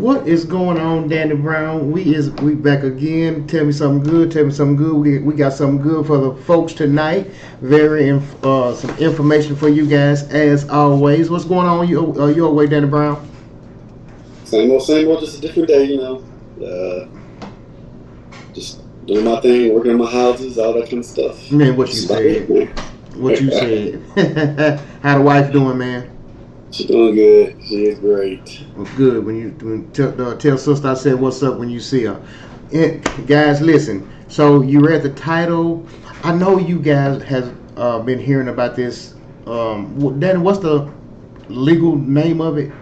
What is going on, Danny Brown? We back again. Tell me something good. Tell me something good. We got something good for the folks tonight. Some information for you guys as always. What's going on your way, Danny Brown? Same old, just a different day, just doing my thing, working on my houses, all that kind of stuff. Man, what you That's about it, said? man. What you said? How the wife doing, man? She's doing good. She is great. Well, good. Tell sister I said what's up when you see her. Guys, listen. So you read the title. I know you guys has been hearing about this. Danny, what's the legal name of it?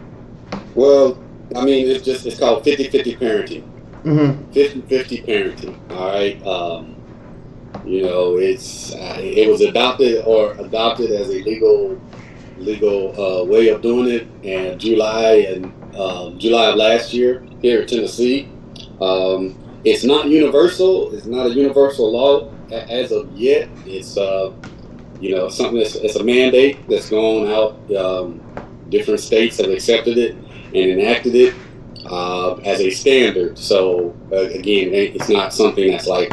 Well, I mean, it's called 50-50 parenting. Mm-hmm. 50-50 parenting. All right. It was adopted as a legal way of doing it in July of last year here in Tennessee. It's not universal. It's not a universal law as of yet. It's something it's a mandate that's gone out. Different states have accepted it and enacted it as a standard. So again, it's not something that's like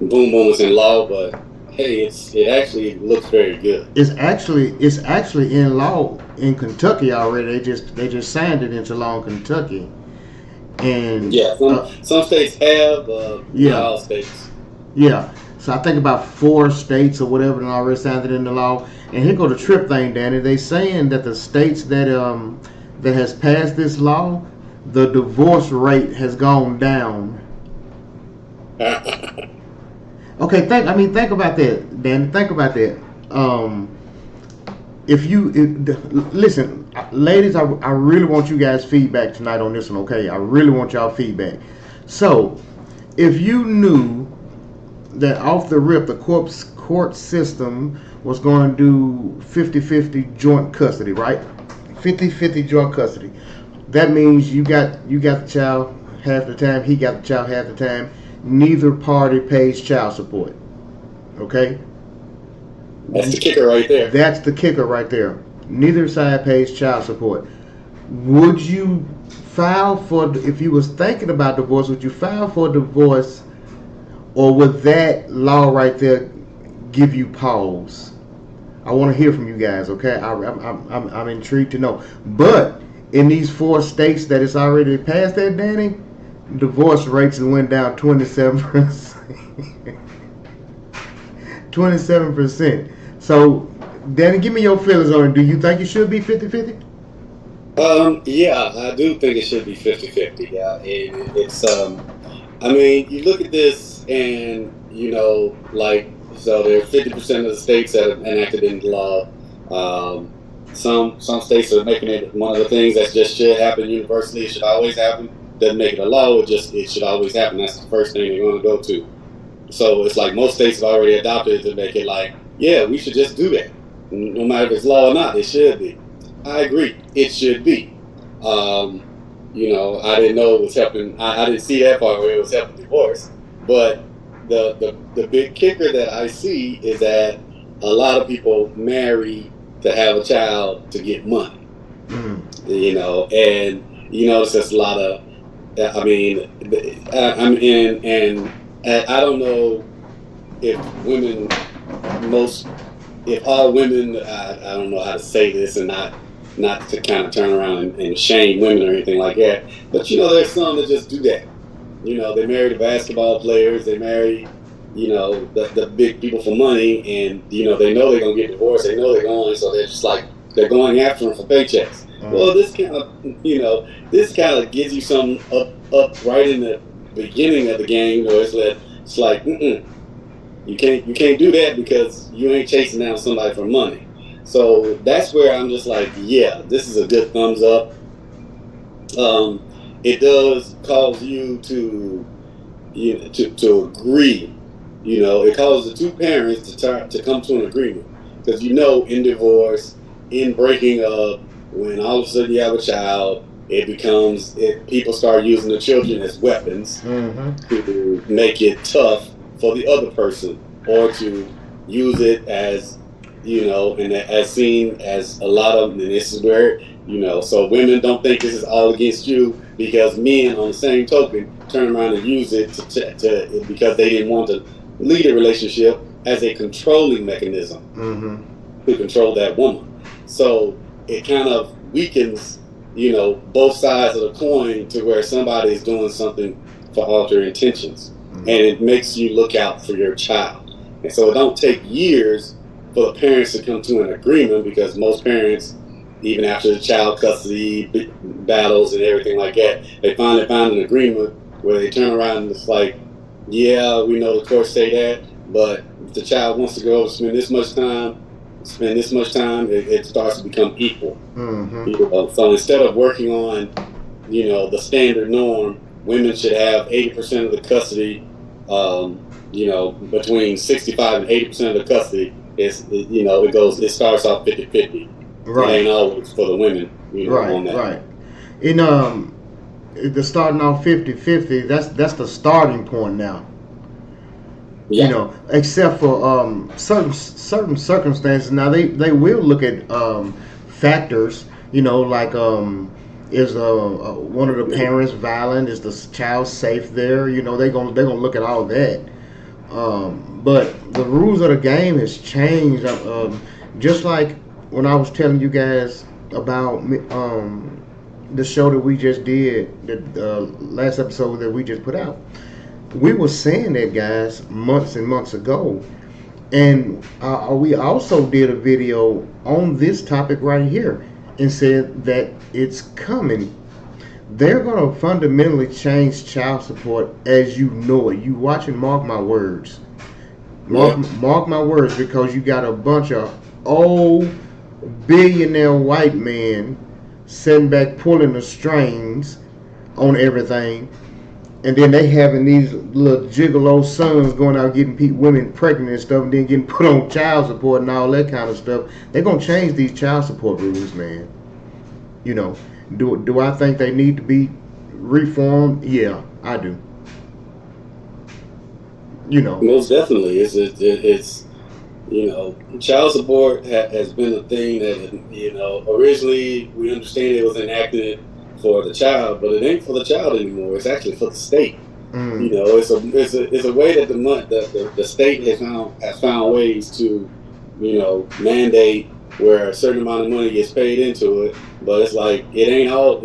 boom boom it's in law, but hey, it actually looks very good. It's actually in law in Kentucky already. They just signed it into law in Kentucky. And Yeah, some states have, not yeah, all states. yeah. So I think about 4 states or whatever and already signed it into law. And here go the trip thing, Danny. They saying that the states that has passed this law, the divorce rate has gone down. Okay, think about that, Danny. Think about that. Listen, ladies, I really want you guys' feedback tonight on this one. Okay, I really want y'all feedback. So, if you knew that off the rip the court system was going to do 50-50 joint custody, right? 50-50 joint custody. That means you got the child half the time, he got the child half the time. Neither party pays child support. Okay? That's the kicker right there. That's the kicker right there. Neither side pays child support. Would you if you was thinking about divorce, would you file for divorce, or would that law right there give you pause? I want to hear from you guys, okay? I'm intrigued to know. But in these 4 states that it's already passed that, Danny, divorce rates went down 27%. 27%. So, Danny, give me your feelings on it. Do you think it should be 50-50? Yeah, I do think it should be 50-50. Yeah, I mean, you look at this and, so there are 50% of the states that have enacted into law. Some states are making it one of the things that just should happen universally. It should always happen. Doesn't make it a law. It should always happen. That's the first thing they're going to go to. So it's like most states have already adopted it to make it like, yeah, we should just do that. No matter if it's law or not, it should be. I agree. It should be. I didn't know it was helping. I didn't see that part where it was helping divorce. But the big kicker that I see is that a lot of people marry to have a child to get money. And it's just a lot of. I mean, I'm in, and I don't know if women, if all women, I don't know how to say this and not to kind of turn around and shame women or anything like that. But there's some that just do that. They marry the basketball players, they marry, the big people for money, and they know they're gonna get divorced, they know they're going, so they're just like they're going after them for paychecks. Well, this kind of gives you some up right in the beginning of the game. It's like you can't do that because you ain't chasing down somebody for money. So that's where I'm just like, yeah, this is a good thumbs up. It does cause you to to agree. It causes the two parents to come to an agreement, because in divorce, in breaking up, when all of a sudden you have a child, people start using the children as weapons to make it tough for the other person, or to use it as and as seen as a lot of, and this is where, so women don't think this is all against you, because men, on the same token, turn around and use it because they didn't want to lead a relationship, as a controlling mechanism Mm-hmm. to control that woman. So it kind of weakens, both sides of the coin, to where somebody is doing something for altered intentions, and Mm-hmm. it makes you look out for your child. And so it don't take years for the parents to come to an agreement, because most parents, even after the child custody battles and everything like that, they finally find an agreement where they turn around and it's like, yeah, we know the courts say that, but if the child wants to go spend this much time, it starts to become equal. Mm-hmm. So instead of working on, the standard norm, women should have 80% of the custody. Between 65 and 80% of the custody it starts off 50-50. It Right. ain't always for the women, Right. on that. Right. In the starting off 50-50, that's the starting point now. Yeah. Except for certain circumstances. Now they will look at factors. Like is one of the parents violent? Is the child safe there? They're gonna look at all that. But the rules of the game has changed. Just like when I was telling you guys about the show that we just did, the last episode that we just put out. We were saying that, guys, months and months ago, and we also did a video on this topic right here, and said that it's coming. They're gonna fundamentally change child support as you know it. You watch and mark my words. Mark Yeah. mark my words, because you got a bunch of old billionaire white men sitting back pulling the strings on everything, and then they having these little gigolo sons going out getting women pregnant and stuff, and then getting put on child support and all that kind of stuff. They're gonna change these child support rules, man. You know, do I think they need to be reformed? Yeah, I do. You know. Most definitely. It's child support has been a thing that, originally we understand it was enacted for the child, but it ain't for the child anymore. It's actually for the state. Mm. It's a way that the state has found ways to, mandate where a certain amount of money gets paid into it. But it's like, it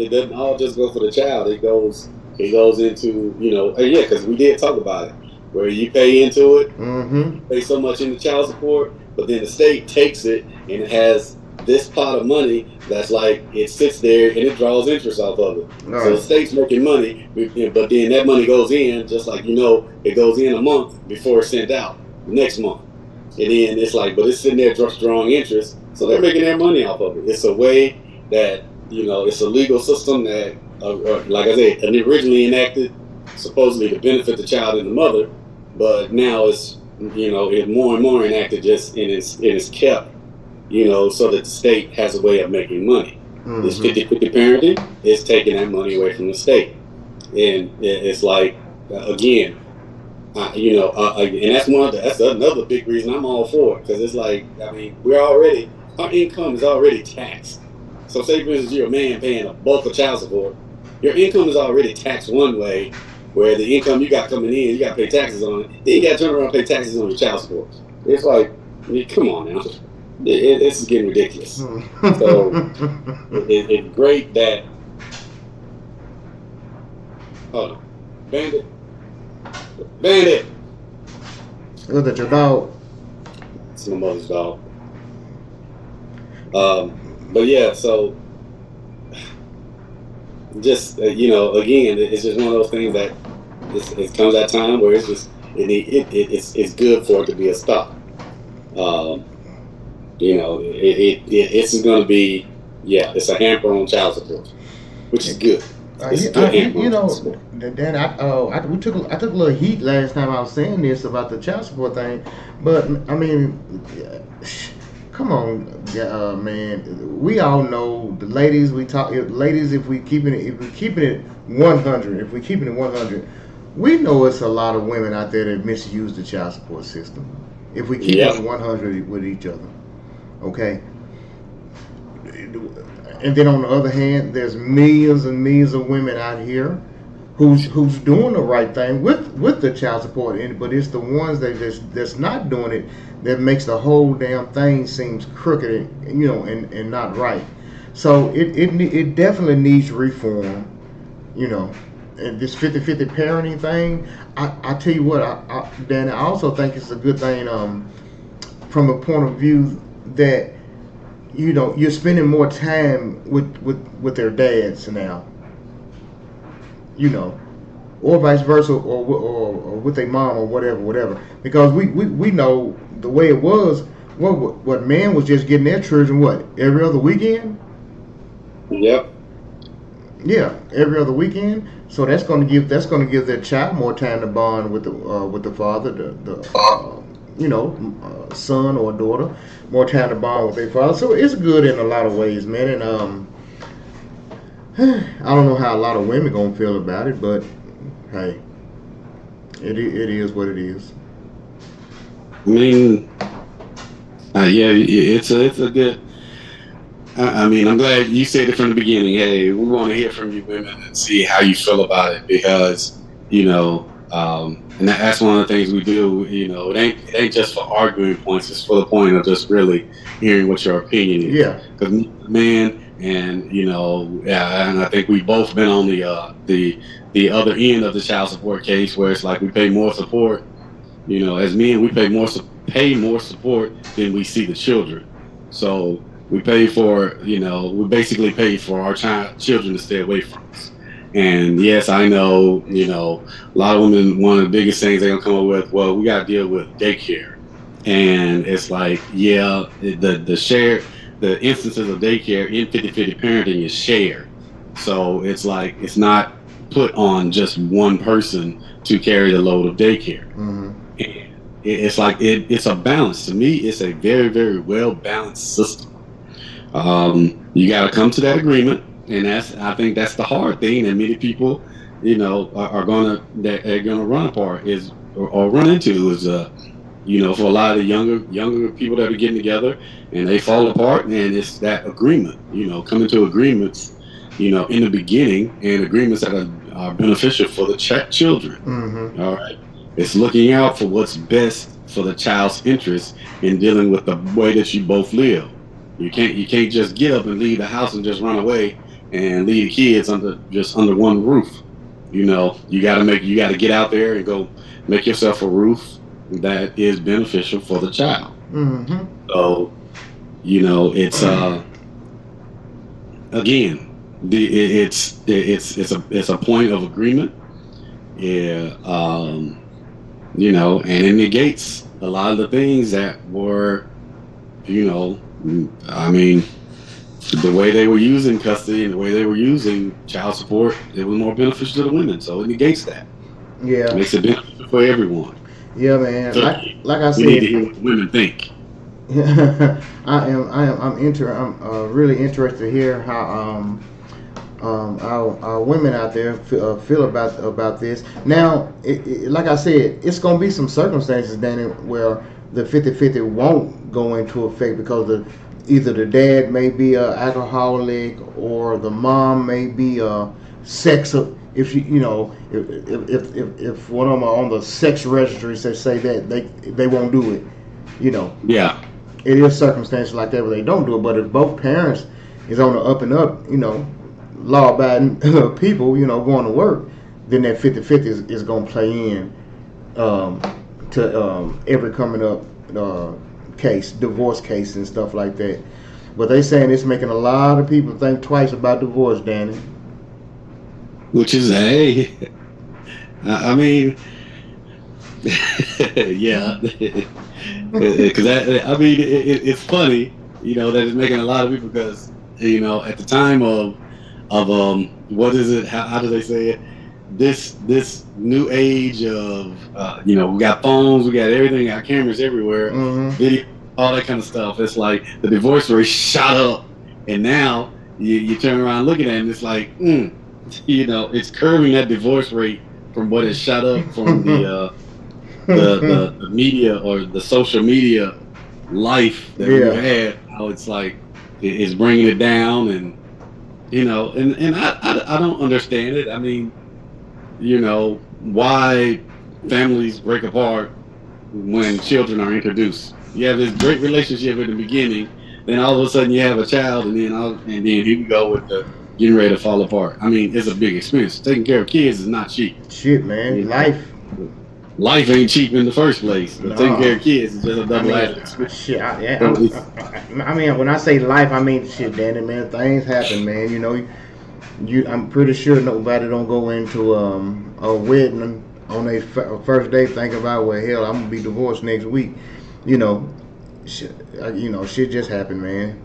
doesn't all just go for the child. It goes into, yeah, because we did talk about it, where you pay into it, Mm-hmm. you pay so much into child support, but then the state takes it and it has this pot of money that's like, it sits there and it draws interest off of it. All So the right. state's making money, but then that money goes in, just like, it goes in a month before it's sent out the next month. And then it's like, but it's sitting there just drawing interest, so they're making their money off of it. It's a way that, it's a legal system that, like I said, originally enacted supposedly to benefit the child and the mother, but now it's more and more enacted, just and it's kept, so that the state has a way of making money. This Mm-hmm. 50-50 parenting is taking that money away from the state, and it's like, again, and that's another big reason I'm all for it, because it's like, I mean, our income is already taxed. So say for instance you're a man paying a bulk of child support, your income is already taxed one way, where the income you got coming in, you got to pay taxes on it. Then you got to turn around and pay taxes on your child support. It's like, I mean, come on now, this is getting ridiculous. So it's great that, hold on, Bandit, Bandit, Look at your dog. it's my mother's dog. But yeah, so just, again, it's just one of those things that it comes at a time where it's just it's good for it to be a stop. Um, it's going to be, yeah, it's a hamper on child support, which is good. It's a good hamper on child support. Dan, I took a little heat last time I was saying this about the child support thing, but I mean, come on, man. We all know the ladies. Ladies. If we keeping it 100, if we keeping it 100, we know it's a lot of women out there that misuse the child support system. If we keep it Yeah, 100 with each other, Okay. And then on the other hand, there's millions and millions of women out here who's doing the right thing with the child support, but it's the ones that's not doing it that makes the whole damn thing seems crooked, and not right. So it definitely needs reform, you know. And this 50-50 parenting thing, I tell you what, Dan, I also think it's a good thing, from a point of view that you're spending more time with their dads now, you know, or vice versa, or with their mom, or whatever. Because we know the way it was. What man was just getting their children every other weekend. Yep. Yeah, every other weekend. So that's going to give that child more time to bond with the father, son or daughter, more time to bond with their father. So it's good in a lot of ways, man. And I don't know how a lot of women gonna feel about it, but hey, it is what it is. I mean, yeah, it's a good. I mean, I'm glad you said it from the beginning. Hey, we want to hear from you women and see how you feel about it because, and that's one of the things we do. It ain't just for arguing points. It's for the point of just really hearing what your opinion is. Yeah. Because man, and yeah, and I think we've both been on the other end of the child support case where it's like we pay more support. As men, we pay more support than we see the children. So we basically pay for our children to stay away from us. And yes, I know, a lot of women, one of the biggest things they're gonna come up with, well, we got to deal with daycare, and it's like, yeah, the instances of daycare in 50-50 parenting is shared. So it's like it's not put on just one person to carry the load of daycare. Mm-hmm. It's like it's a balance. To me, it's a very, very well balanced system. You got to come to that agreement, and I think that's the hard thing that many people, are gonna run apart or run into is for a lot of the younger people that are getting together and they fall apart, and it's that agreement. Coming to agreements, in the beginning, and agreements that are beneficial for the children. Mm-hmm. All right. It's looking out for what's best for the child's interest in dealing with the way that you both live. You can't just get up and leave the house and just run away and leave the kids under one roof. You gotta get out there and go make yourself a roof that is beneficial for the child. Mm-hmm. So, it's again, it's a point of agreement. Yeah. And it negates a lot of the things that were, I mean, the way they were using custody and the way they were using child support, it was more beneficial to the women. So it negates that. Yeah. It makes it beneficial for everyone. Yeah, man. So like I we need to said, hear what the women think. I'm really interested to hear how our women out there feel about this. Now, like I said, it's gonna be some circumstances, Danny, where the 50-50 won't go into effect because either the dad may be an alcoholic or the mom may be a sex. If if one of them are on the sex registry, say that they won't do it. Yeah. It is circumstances like that where they don't do it. But if both parents is on the up and up, law-abiding people, going to work, then that 50-50 is going to play in to every coming up case, divorce case and stuff like that. But they saying it's making a lot of people think twice about divorce, Danny. Which is, hey, I mean, yeah, because it's funny, that it's making a lot of people because at the time of what is it? How do they say it? This new age of we got phones, we got everything, got cameras everywhere, Mm-hmm. video, all that kind of stuff. It's like the divorce rate shot up, and now you turn around looking at it, and it's like it's curbing that divorce rate from what it shot up from the media or the social media life that we had now it's like it's bringing it down, and I don't understand it. I mean, why families break apart when children are introduced. You have this great relationship in the beginning, then all of a sudden you have a child, and then here we go with the getting ready to fall apart. I mean, it's a big expense. Taking care of kids is not cheap. Shit, man, You know, life. life ain't cheap in the first place. So taking care No, of kids is just a I double mean, added expense. shit. So it's I mean, when I say life, I mean shit, Danny. Man, things happen, man. I'm pretty sure nobody don't go into a wedding on their first day thinking about, well, hell, I'm gonna be divorced next week. You know, shit, shit just happened, man.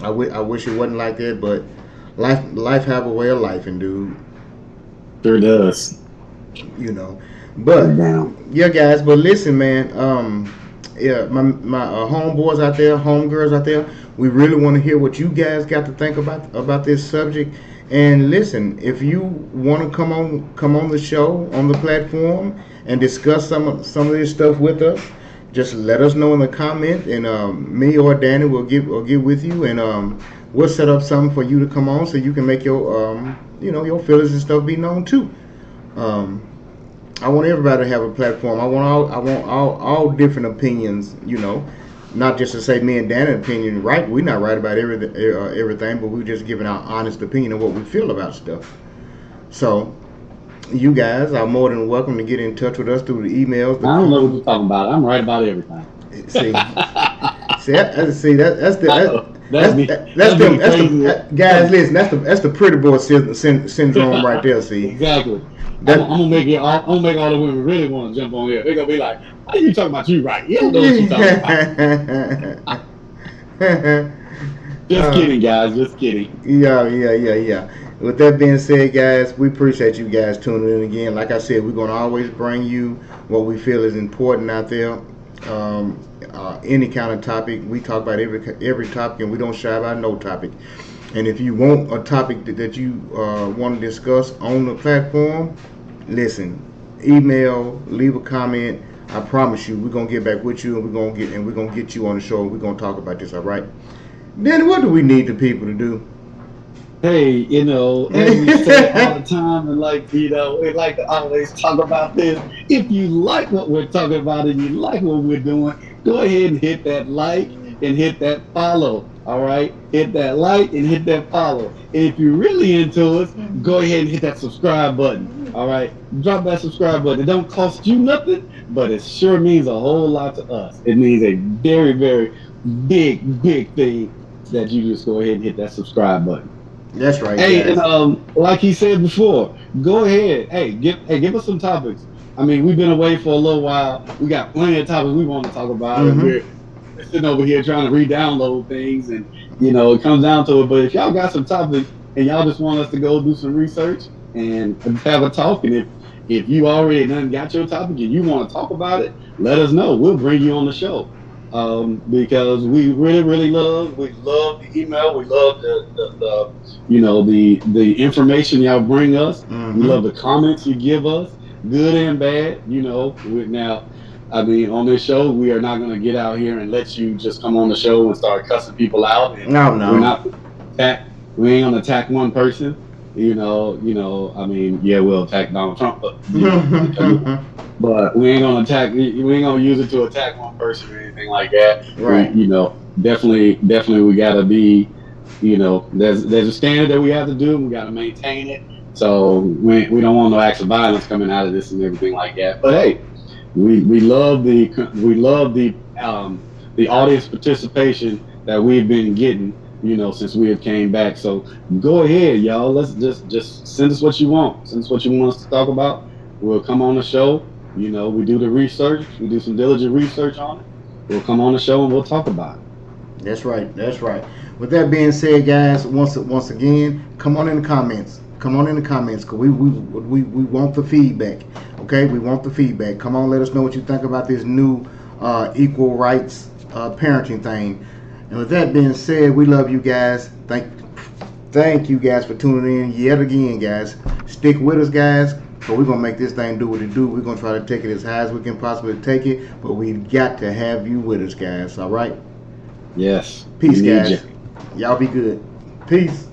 I wish it wasn't like that, but life have a way of life, and dude, sure does. you know. But Down. yeah, guys. But listen, man. Yeah, my homeboys out there, homegirls out there. We really want to hear what you guys got to think about this subject. And listen, if you want to come on the show on the platform and discuss some of this stuff with us, just let us know in the comment, and me or Danny will get with you, and we'll set up something for you to come on so you can make your your feelings and stuff be known too. Um, I want everybody to have a platform. I want all different opinions. Not just to say me and Dan's opinion right. We're not right about everything, but we're just giving our honest opinion of what we feel about stuff. So you guys are more than welcome to get in touch with us through the emails. I don't know what you're talking about. I'm right about everything. See, see that's the I know. that's Crazy. the guys. Listen, that's the pretty boy syndrome right there. See, Exactly. I'm, that. I'm gonna make it. I'm gonna make all the women really want to jump on here. They're gonna be like, "How you talking about you right? You don't know what you talking about." Just kidding, guys. Just kidding. Yeah. With that being said, guys, we appreciate you guys tuning in again. Like I said, we're going to always bring you what we feel is important out there. Any kind of topic, we talk about every topic, and we don't shy about no topic. And if you want a topic that you want to discuss on the platform, listen, email, leave a comment. I promise you, we're gonna get back with you, and we're gonna get you on the show. And we're gonna talk about this. All right. Then what do we need the people to do? Hey, as we say all the time, and we like to always talk about this. If you like what we're talking about and you like what we're doing, go ahead and hit that like and hit that follow. All right, hit that like and hit that follow. And if you're really into us, go ahead and hit that subscribe button. All right, drop that subscribe button. It don't cost you nothing, but it sure means a whole lot to us. It means a very, very big thing that you just go ahead and hit that subscribe button. That's right, Hey, and guys. like he said before, go ahead. Give us some topics. I mean, we've been away for a little while. We got plenty of topics we want to talk about, and Mm-hmm. we're sitting over here trying to re-download things, and it comes down to it. But if y'all got some topics and y'all just want us to go do some research and have a talk, and if you already done got your topic and you want to talk about it, let us know. We'll bring you on the show. Because we we love the email. We love the information y'all bring us. We Mm-hmm. love the comments you give us, good and bad. Now, I mean, on this show, we are not going to get out here and let you just come on the show and start cussing people out. And No, we're no. not attack. We ain't gonna attack one person. I mean, yeah, we'll attack Donald Trump, but but we ain't gonna attack. We ain't gonna use it to attack one person or anything like that. We, Right. definitely, we gotta be. There's a standard that we have to do, and we gotta maintain it. So we don't want no acts of violence coming out of this and everything like that. But hey, we love the audience participation that we've been getting. Since we have came back. So go ahead, y'all. Let's just send us what you want. Send us what you want us to talk about. We'll come on the show. We do the research. We do some diligent research on it. We'll come on the show and we'll talk about it. That's right. That's right. With that being said, guys, once again, come on in the comments. Come on in the comments, because we want the feedback. Okay, we want the feedback. Come on, let us know what you think about this new equal rights parenting thing. And with that being said, we love you guys. Thank you guys for tuning in yet again, guys. Stick with us, guys. But we're gonna make this thing do what it do. We're gonna try to take it as high as we can possibly take it. But we got to have you with us, guys. All right. Yes. Peace, We need guys. you. Y'all be good. Peace.